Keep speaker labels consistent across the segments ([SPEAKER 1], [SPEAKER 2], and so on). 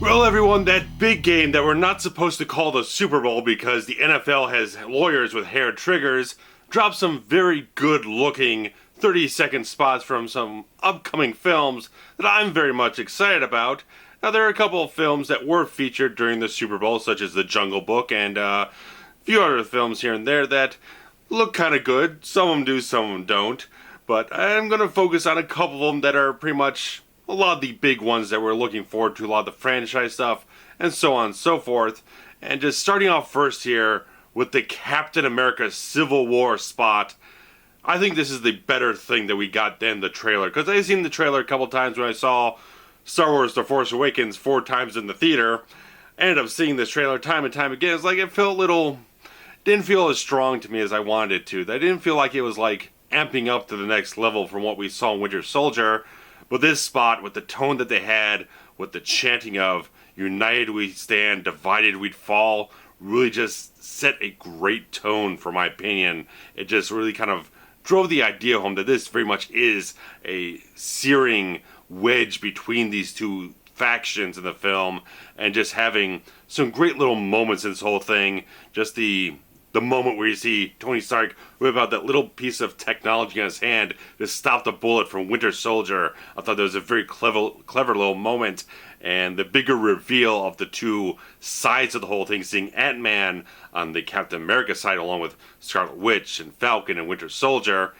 [SPEAKER 1] Well, everyone, that big game that we're not supposed to call the Super Bowl because the NFL has lawyers with hair triggers dropped some very good-looking 30-second spots from some upcoming films that I'm very much excited about. Now, there are a couple of films that were featured during the Super Bowl, such as The Jungle Book and a few other films here and there that look kind of good. Some of them do, some of them don't. But I'm going to focus on a couple of them that are pretty much a lot of the big ones that we're looking forward to, a lot of the franchise stuff, and so on and so forth. And just starting off first here with the Captain America Civil War spot. I think this is the better thing that we got than the trailer, because I've seen the trailer a couple times when I saw Star Wars The Force Awakens 4 times in the theater. I ended up seeing this trailer time and time again. It's like it felt a little... didn't feel as strong to me as I wanted it to. I didn't feel like it was like amping up to the next level from what we saw in Winter Soldier. But this spot, with the tone that they had, with the chanting of "United we stand, divided we'd fall," really just set a great tone, for my opinion. It just really kind of drove the idea home that this very much is a searing wedge between these two factions in the film, and just having some great little moments in this whole thing. Just the moment where you see Tony Stark whip out that little piece of technology in his hand to stop the bullet from Winter Soldier. I thought that was a very clever little moment. And the bigger reveal of the two sides of the whole thing, seeing Ant-Man on the Captain America side along with Scarlet Witch and Falcon and Winter Soldier.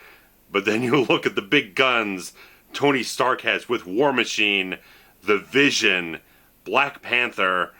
[SPEAKER 1] But then you look at the big guns Tony Stark has with War Machine, the Vision, Black Panther.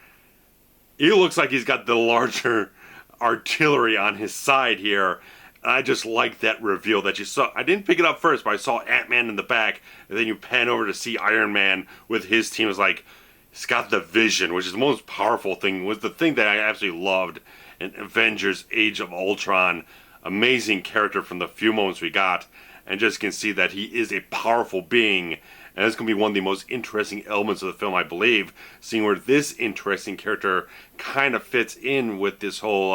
[SPEAKER 1] He looks like he's got the larger artillery on his side here. And I just like that reveal that you saw. I didn't pick it up first, but I saw Ant-Man in the back, and then you pan over to see Iron Man with his team. It's like, he's got the Vision, which is the most powerful thing, was the thing that I absolutely loved in Avengers Age of Ultron. Amazing character from the few moments we got, and just can see that he is a powerful being. And it's going to be one of the most interesting elements of the film, I believe, seeing where this interesting character kind of fits in with this whole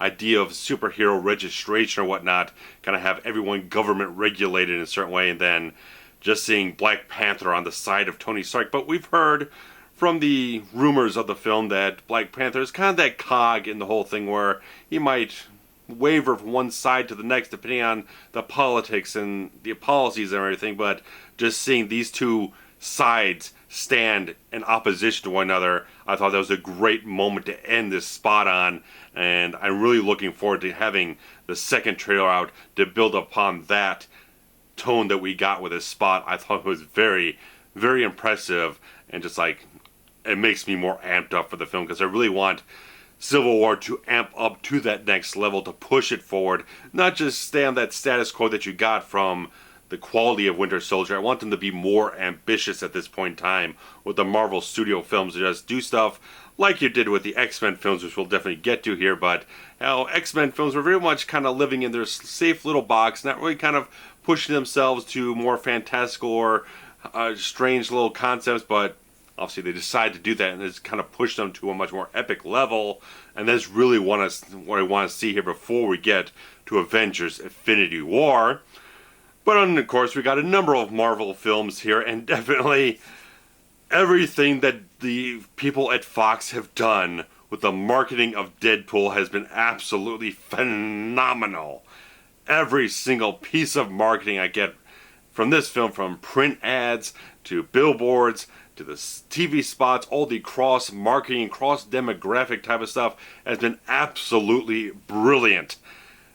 [SPEAKER 1] idea of superhero registration or whatnot, kind of have everyone government regulated in a certain way, and then just seeing Black Panther on the side of Tony Stark. But we've heard from the rumors of the film that Black Panther is kind of that cog in the whole thing where he might waver from one side to the next depending on the politics and the policies and everything, but just seeing these two sides stand in opposition to one another, I thought that was a great moment to end this spot on, and I'm really looking forward to having the second trailer out to build upon that tone that we got with this spot. I thought it was very, very impressive, and just like, it makes me more amped up for the film, because I really want Civil War to amp up to that next level, to push it forward, not just stay on that status quo that you got from the quality of Winter Soldier. I want them to be more ambitious at this point in time with the Marvel Studio films, to just do stuff like you did with the X-Men films, which we'll definitely get to here. But X-Men films were very much kind of living in their safe little box, not really kind of pushing themselves to more fantastical or strange little concepts, but obviously they decided to do that, and it's kind of pushed them to a much more epic level. And that's really what I want to see here before we get to Avengers Infinity War. But of course, we got a number of Marvel films here, and definitely everything that the people at Fox have done with the marketing of Deadpool has been absolutely phenomenal. Every single piece of marketing I get from this film, from print ads to billboards to the TV spots, all the cross-marketing, cross-demographic type of stuff has been absolutely brilliant.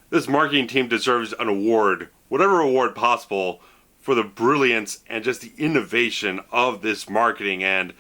[SPEAKER 1] This marketing team deserves an award, whatever award possible, for the brilliance and just the innovation of this marketing. And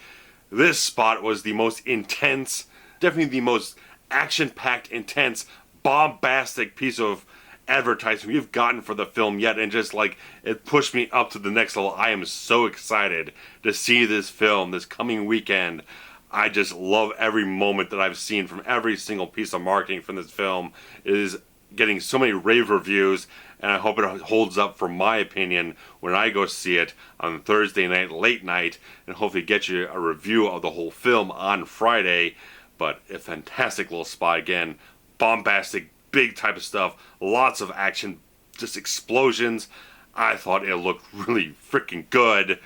[SPEAKER 1] this spot was the most intense, definitely the most action-packed, intense, bombastic piece of advertising we've gotten for the film yet, and just like, it pushed me up to the next level. I am so excited to see this film this coming weekend. I just love every moment that I've seen from every single piece of marketing from this film. It is getting so many rave reviews, and I hope it holds up for my opinion when I go see it on Thursday night, late night, and hopefully get you a review of the whole film on Friday. But a fantastic little spot again, bombastic, big type of stuff, lots of action, just explosions. I thought it looked really freaking good.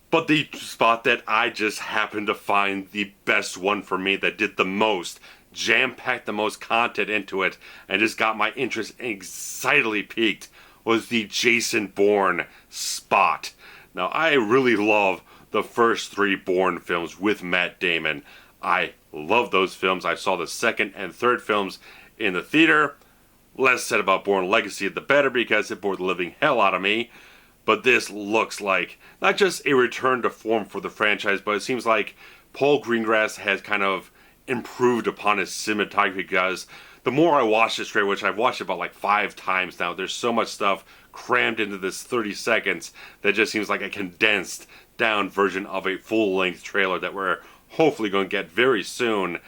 [SPEAKER 1] But the spot that I just happened to find the best one for me, that did the most, jam-packed the most content into it, and just got my interest excitedly piqued, was the Jason Bourne spot. Now, I really love the first three Bourne films with Matt Damon. I love those films. I saw the second and third films in the theater. Less said about Bourne Legacy, the better, because it bored the living hell out of me. But this looks like not just a return to form for the franchise, but it seems like Paul Greengrass has kind of improved upon his cinematography, because the more I watch this trailer, which I've watched about like 5 times now, there's so much stuff crammed into this 30 seconds that just seems like a condensed down version of a full-length trailer that we're hopefully going to get very soon.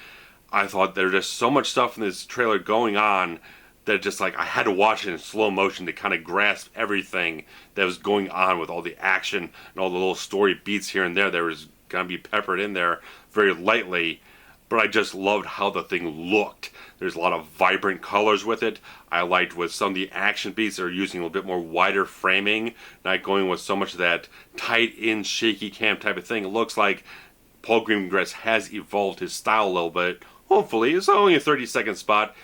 [SPEAKER 1] I thought there's just so much stuff in this trailer going on that just like I had to watch it in slow motion to kind of grasp everything that was going on with all the action and all the little story beats here and there that was going to be peppered in there very lightly. But I just loved how the thing looked. There's a lot of vibrant colors with it. I liked with some of the action beats that are using a little bit more wider framing, not going with so much of that tight-in, shaky cam type of thing. It looks like Paul Greengrass has evolved his style a little bit. Hopefully, it's only a 30-second spot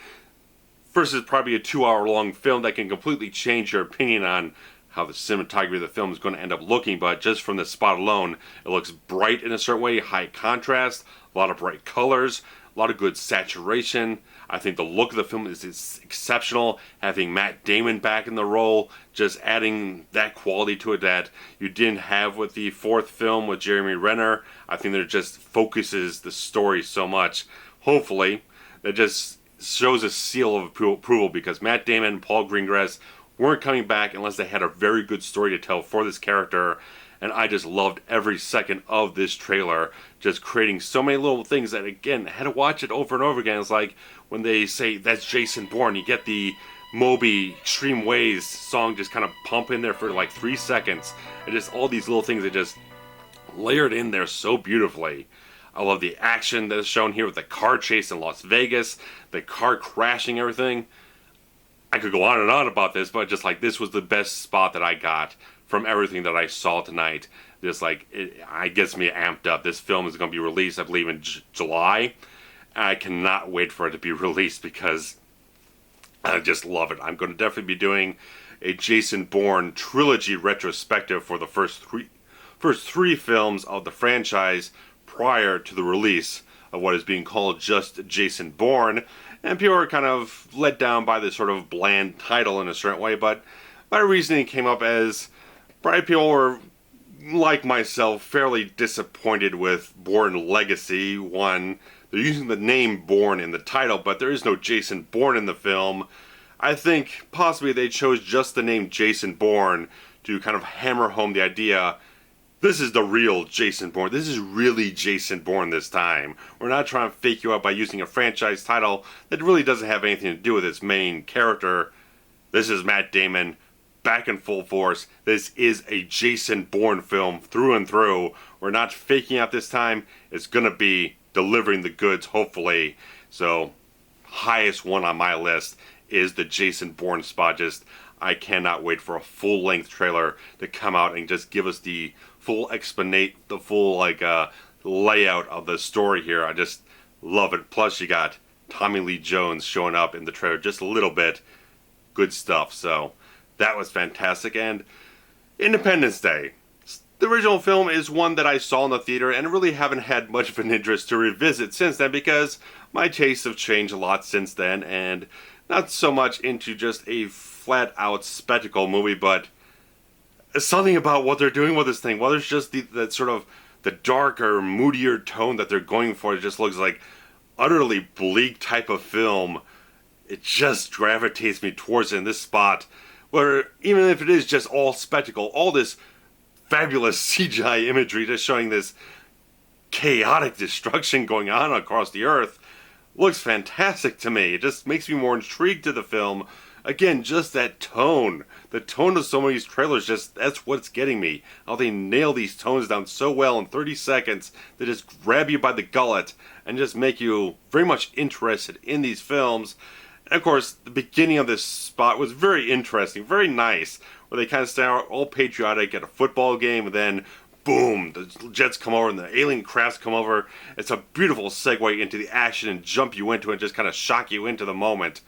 [SPEAKER 1] versus probably a 2-hour-long film that can completely change your opinion on how the cinematography of the film is going to end up looking. But just from this spot alone, it looks bright in a certain way, high contrast, a lot of bright colors, a lot of good saturation. I think the look of the film is exceptional. Having Matt Damon back in the role, just adding that quality to it that you didn't have with the fourth film with Jeremy Renner. I think that it just focuses the story so much. Hopefully, that just shows a seal of approval, because Matt Damon and Paul Greengrass weren't coming back unless they had a very good story to tell for this character. And I just loved every second of this trailer, just creating so many little things that, again, I had to watch it over and over again. It's like when they say, that's Jason Bourne, you get the Moby Extreme Ways song just kind of pump in there for like 3 seconds. And just all these little things that just layered in there so beautifully. I love the action that is shown here with the car chase in Las Vegas, the car crashing, everything. I could go on and on about this, but just like this was the best spot that I got from everything that I saw tonight. Just like, it gets me amped up. This film is going to be released, I believe, in July. I cannot wait for it to be released because I just love it. I'm going to definitely be doing a Jason Bourne trilogy retrospective for the first three films of the franchise prior to the release of what is being called just Jason Bourne. And people are kind of let down by this sort of bland title in a certain way, but my reasoning came up as probably people were, like myself, fairly disappointed with Bourne Legacy. One, they're using the name Bourne in the title, but there is no Jason Bourne in the film. I think possibly they chose just the name Jason Bourne to kind of hammer home the idea, this is the real Jason Bourne. This is really Jason Bourne this time. We're not trying to fake you out by using a franchise title that really doesn't have anything to do with its main character. This is Matt Damon back in full force. This is a Jason Bourne film through and through. We're not faking out this time. It's going to be delivering the goods, hopefully. So, highest one on my list is the Jason Bourne spot. Just, I cannot wait for a full-length trailer to come out and just give us the full layout of the story here. I just love it. Plus, you got Tommy Lee Jones showing up in the trailer just a little bit. Good stuff. So, that was fantastic. And Independence Day. The original film is one that I saw in the theater and really haven't had much of an interest to revisit since then, because my tastes have changed a lot since then, and not so much into just a flat-out spectacle movie, but something about what they're doing with this thing. Whether it's just that sort of the darker, moodier tone that they're going for, it just looks like utterly bleak type of film. It just gravitates me towards it in this spot, where even if it is just all spectacle, all this fabulous CGI imagery just showing this chaotic destruction going on across the earth, looks fantastic to me. It just makes me more intrigued to the film. Again, just that tone. The tone of so many of these trailers, just that's what's getting me. How they nail these tones down so well in 30 seconds. They just grab you by the gullet and just make you very much interested in these films. And of course, the beginning of this spot was very interesting, very nice, where they kind of start out all patriotic at a football game, and then boom, the jets come over and the alien crafts come over. It's a beautiful segue into the action and jump you into it and just kind of shock you into the moment.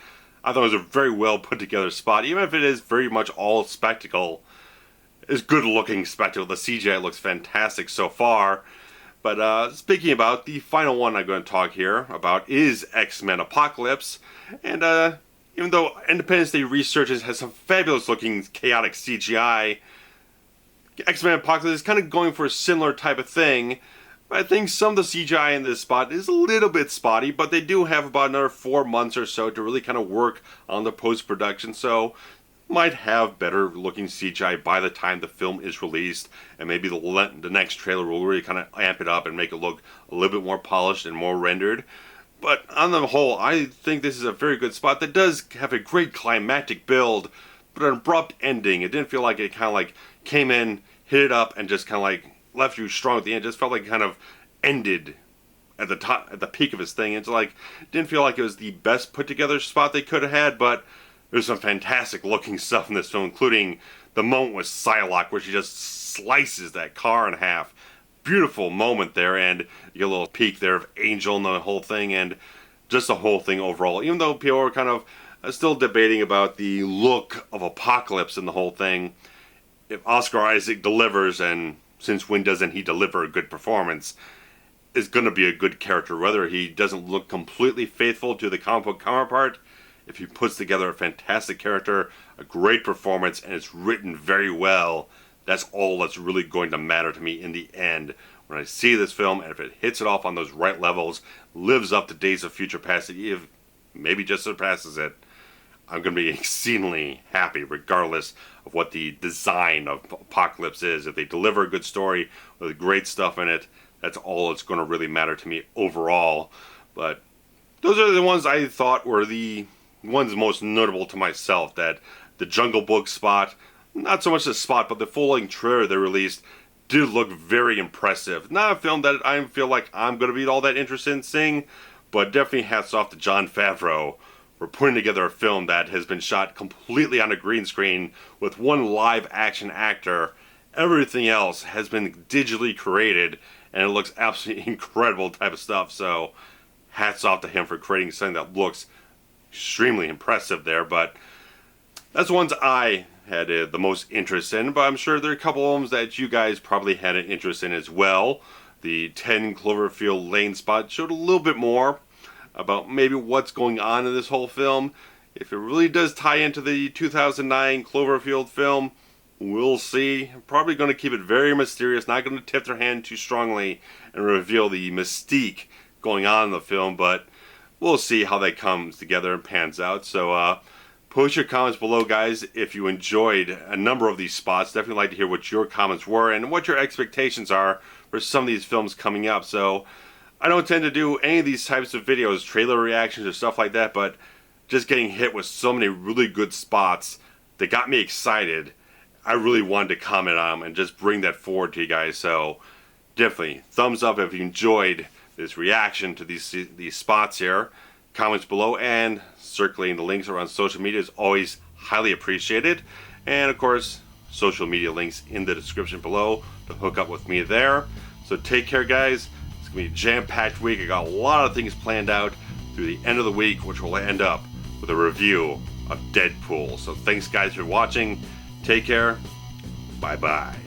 [SPEAKER 1] I thought it was a very well put together spot, even if it is very much all spectacle. It's good looking spectacle. The CGI looks fantastic so far. But speaking about the final one I'm going to talk here about is X-Men Apocalypse. And even though Independence Day Resurgence has some fabulous looking chaotic CGI, X-Men Apocalypse is kind of going for a similar type of thing. But I think some of the CGI in this spot is a little bit spotty, but they do have about another 4 months or so to really kind of work on the post-production, so might have better looking CGI by the time the film is released, and maybe the next trailer will really kind of amp it up and make it look a little bit more polished and more rendered. But on the whole, I think this is a very good spot that does have a great climactic build, but an abrupt ending. It didn't feel like it kind of like came in, hit it up, and just kind of like left you strong at the end. It just felt like it kind of ended at the top, at the peak of his thing. It's like, didn't feel like it was the best put together spot they could have had, but there's some fantastic looking stuff in this film, including the moment with Psylocke where she just slices that car in half. Beautiful moment there, and you get a little peek there of Angel and the whole thing, and just the whole thing overall. Even though people are kind of still debating about the look of Apocalypse and the whole thing, if Oscar Isaac delivers, and since when doesn't he deliver a good performance, is going to be a good character. Whether he doesn't look completely faithful to the comic book counterpart, if he puts together a fantastic character, a great performance, and it's written very well, that's all that's really going to matter to me in the end. When I see this film, and if it hits it off on those right levels, lives up to Days of Future Past, if maybe just surpasses it, I'm going to be exceedingly happy regardless of what the design of Apocalypse is. If they deliver a good story with great stuff in it, that's all that's going to really matter to me overall. But those are the ones I thought were the ones most notable to myself. That the Jungle Book spot, not so much the spot, but the full-length trailer they released did look very impressive. Not a film that I feel like I'm going to be all that interested in seeing, but definitely hats off to Jon Favreau for putting together a film that has been shot completely on a green screen with one live action actor. Everything else has been digitally created, and it looks absolutely incredible type of stuff. So hats off to him for creating something that looks extremely impressive there. But that's the ones I had the most interest in, but I'm sure there are a couple of them that you guys probably had an interest in as well. The 10 Cloverfield Lane spot showed a little bit more about maybe what's going on in this whole film. If it really does tie into the 2009 Cloverfield film, we'll see. Probably going to keep it very mysterious, not going to tip their hand too strongly and reveal the mystique going on in the film, but we'll see how that comes together and pans out. So post your comments below, guys, if you enjoyed a number of these spots. Definitely like to hear what your comments were and what your expectations are for some of these films coming up. So I don't tend to do any of these types of videos, trailer reactions or stuff like that, but just getting hit with so many really good spots that got me excited, I really wanted to comment on them and just bring that forward to you guys. So definitely thumbs up if you enjoyed this reaction to these spots here. Comments below and circulating the links around social media is always highly appreciated. And of course, social media links in the description below to hook up with me there. So take care, guys. It's going to be a jam-packed week. I got a lot of things planned out through the end of the week, which will end up with a review of Deadpool. So thanks, guys, for watching. Take care. Bye-bye.